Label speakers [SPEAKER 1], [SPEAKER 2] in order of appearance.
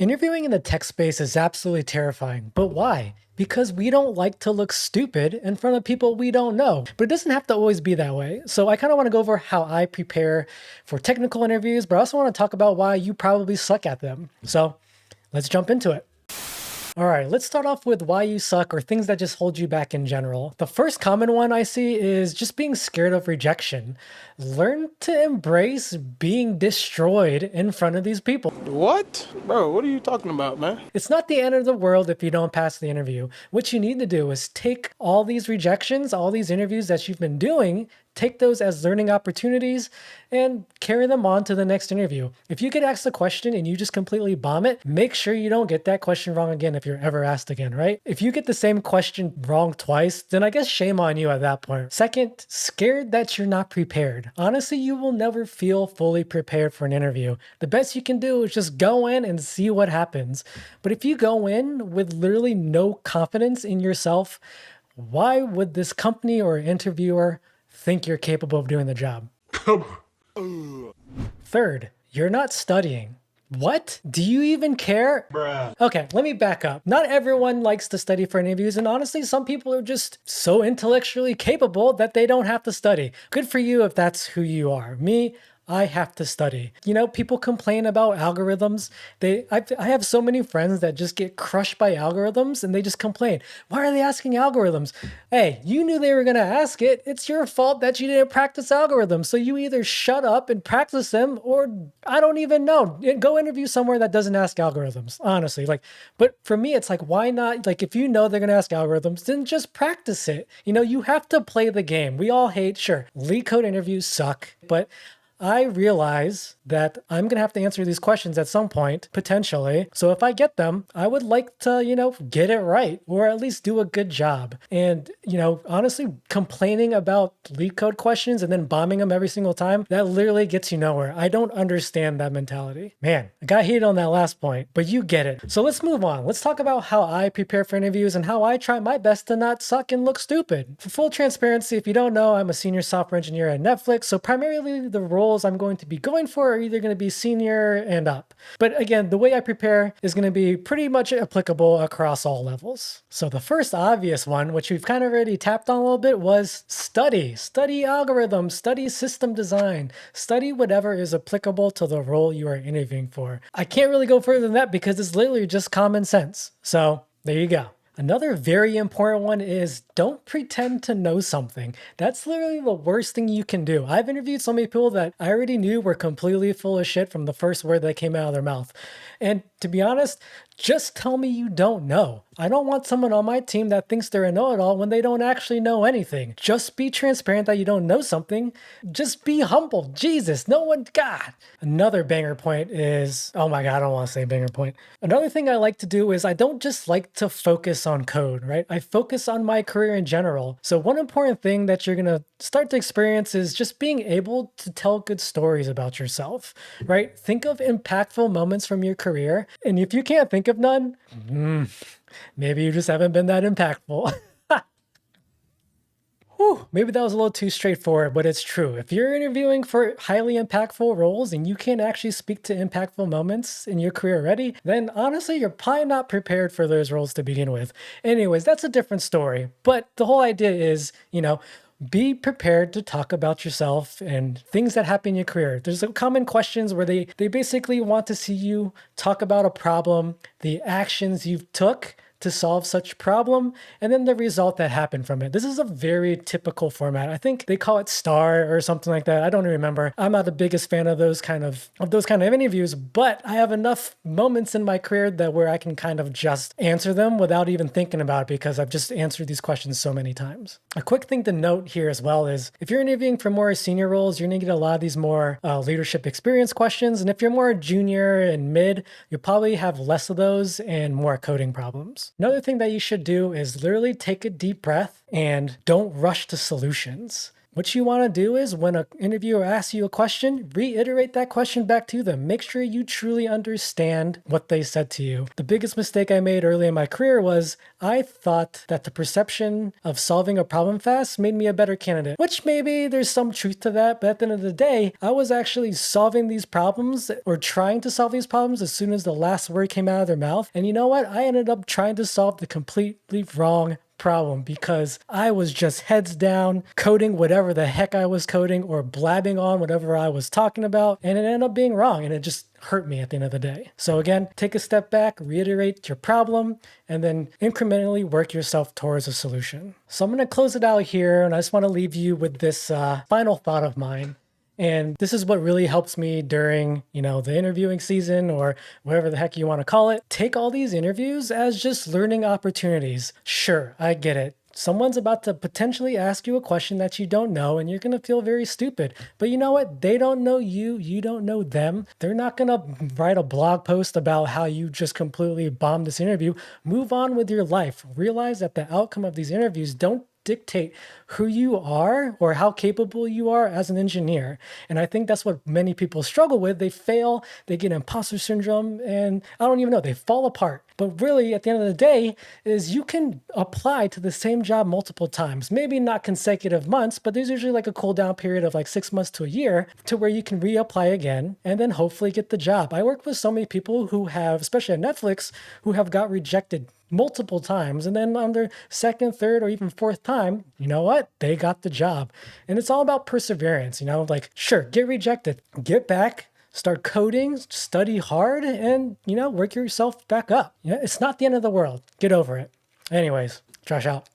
[SPEAKER 1] Interviewing in the tech space is absolutely terrifying, but why? Because we don't like to look stupid in front of people we don't know. But it doesn't have to always be that way. So I kind of want to go over how I prepare for technical interviews, but I also want to talk about why you probably suck at them. So let's jump into it. All right, let's start off with why you suck or things that just hold you back in general. The first common one I see is just being scared of rejection. Learn to embrace being destroyed in front of these people.
[SPEAKER 2] What? Bro, what are you talking about, man?
[SPEAKER 1] It's not the end of the world if you don't pass the interview. What you need to do is take all these rejections, all these interviews that you've been doing, take those as learning opportunities and carry them on to the next interview. If you get asked a question and you just completely bomb it, make sure you don't get that question wrong again if you're ever asked again, right? If you get the same question wrong twice, then I guess shame on you at that point. Second, scared that you're not prepared. Honestly, you will never feel fully prepared for an interview. The best you can do is just go in and see what happens. But if you go in with literally no confidence in yourself, why would this company or interviewer think you're capable of doing the job? Third, you're not studying. What? Do you even care?
[SPEAKER 2] Bruh.
[SPEAKER 1] Okay, let me back up. Not everyone likes to study for interviews, and honestly, some people are just so intellectually capable that they don't have to study. Good for you if that's who you are. Me, I have to study. You know, people complain about algorithms. I have so many friends that just get crushed by algorithms and they just complain. Why are they asking algorithms? Hey, you knew they were going to ask it. It's your fault that you didn't practice algorithms. So you either shut up and practice them or I don't even know. Go interview somewhere that doesn't ask algorithms, honestly. But for me, it's like, why not? Like, if you know they're going to ask algorithms, then just practice it. You know, you have to play the game. We all hate, sure, lead code interviews suck, but I realize that I'm going to have to answer these questions at some point, potentially. So if I get them, I would like to, get it right or at least do a good job. And, honestly, complaining about lead code questions and then bombing them every single time, that literally gets you nowhere. I don't understand that mentality. Man, I got heated on that last point, but you get it. So let's move on. Let's talk about how I prepare for interviews and how I try my best to not suck and look stupid. For full transparency, if you don't know, I'm a senior software engineer at Netflix. So primarily the roles I'm going to be going for are either going to be senior and up. But again, the way I prepare is going to be pretty much applicable across all levels. So the first obvious one, which we've kind of already tapped on a little bit, was study. Study algorithms, study system design, study whatever is applicable to the role you are interviewing for. I can't really go further than that because it's literally just common sense. So there you go. Another very important one is don't pretend to know something. That's literally the worst thing you can do. I've interviewed so many people that I already knew were completely full of shit from the first word that came out of their mouth. And to be honest, just tell me you don't know. I don't want someone on my team that thinks they're a know-it-all when they don't actually know anything. Just be transparent that you don't know something. Just be humble. Jesus, no one, God. Another banger point is, oh my God, I don't want to say banger point. Another thing I like to do is I don't just like to focus on code, right? I focus on my career in general. So one important thing that you're going to start to experience is just being able to tell good stories about yourself, right? Think of impactful moments from your career. And if you can't think of none, maybe you just haven't been that impactful. Whew, maybe that was a little too straightforward, but it's true. If you're interviewing for highly impactful roles and you can't actually speak to impactful moments in your career already, then honestly, you're probably not prepared for those roles to begin with. Anyways, that's a different story. But the whole idea is, be prepared to talk about yourself and things that happen in your career. There's common questions where they basically want to see you talk about a problem, the actions you've took to solve such problem, and then the result that happened from it. This is a very typical format. I think they call it STAR or something like that. I don't remember. I'm not the biggest fan of those kind of interviews, but I have enough moments in my career that where I can kind of just answer them without even thinking about it because I've just answered these questions so many times. A quick thing to note here as well is if you're interviewing for more senior roles, you're gonna get a lot of these more leadership experience questions. And if you're more junior and mid, you'll probably have less of those and more coding problems. Another thing that you should do is literally take a deep breath and don't rush to solutions. What you want to do is when an interviewer asks you a question, reiterate that question back to them. Make sure you truly understand what they said to you. The biggest mistake I made early in my career was I thought that the perception of solving a problem fast made me a better candidate, which maybe there's some truth to that, but at the end of the day, I was actually solving these problems or trying to solve these problems as soon as the last word came out of their mouth. And you know what? I ended up trying to solve the completely wrong problem because I was just heads down coding whatever the heck I was coding or blabbing on whatever I was talking about, and it ended up being wrong, and it just hurt me at the end of the day. So again, take a step back, reiterate your problem, and then incrementally work yourself towards a solution. So I'm going to close it out here, and I just want to leave you with this final thought of mine. And this is what really helps me during, the interviewing season or whatever the heck you want to call it. Take all these interviews as just learning opportunities. Sure, I get it. Someone's about to potentially ask you a question that you don't know, and you're going to feel very stupid. But you know what? They don't know you. You don't know them. They're not going to write a blog post about how you just completely bombed this interview. Move on with your life. Realize that the outcome of these interviews don't dictate who you are or how capable you are as an engineer. And I think that's what many people struggle with. They fail, they get imposter syndrome, and I don't even know, they fall apart. But really, at the end of the day, is you can apply to the same job multiple times. Maybe not consecutive months, but there's usually like a cool down period of like 6 months to a year to where you can reapply again and then hopefully get the job. I work with so many people who have, especially at Netflix, who have got rejected multiple times, and then on their second, third, or even fourth time, you know what? They got the job. And it's all about perseverance, like, sure, get rejected, get back, start coding, study hard, and, work yourself back up. It's not the end of the world. Get over it. Anyways, Josh out.